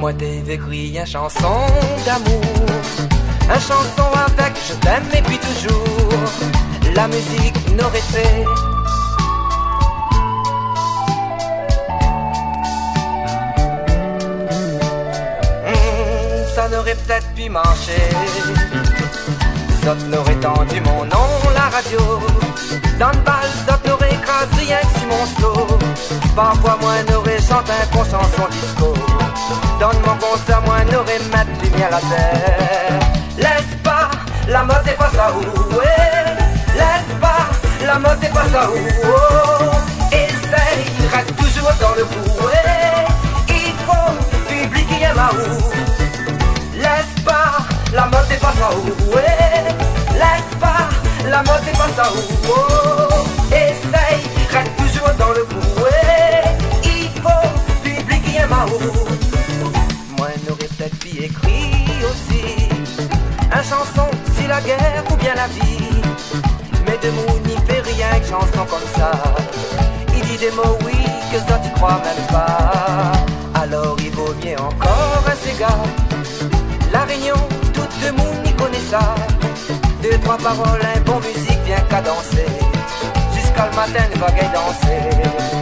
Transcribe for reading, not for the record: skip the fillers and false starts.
Moi t'ai écrit une chanson d'amour, une chanson avec je t'aime et puis toujours. La musique n'aurait fait ça n'aurait peut-être pu marcher. Zot n'aurait tendu mon nom, la radio. Dans le bal, Zot n'aurait écrasé rien que sur mon slow. Parfois, moi n'aurais chanté un con chanson disco. Dans mon concert, moi n'aurais mettre lumière à terre. Laisse pas, la mode est pas ça où. Laisse pas, la mode est pas ça où. Essaye, reste toujours dans le coup. Il faut, public y a ma où. Laisse pas, la mode est pas ça où. Laisse pas, la mode est pas ça où. Essaye, reste toujours dans le coup. Il faut, public y a ma où. Moi n'aurais peut-être pu écrire aussi un chanson si la guerre ou bien la vie. Mais de mots n'y fait rien que chanson comme ça. Il dit des mots oui que ça tu crois même pas. Alors il vaut mieux encore un cigare. La Réunion, tout le monde y connaît ça. Deux, trois paroles, un bon musique, bien qu'à danser. Jusqu'à le matin, ne va qu'à danser.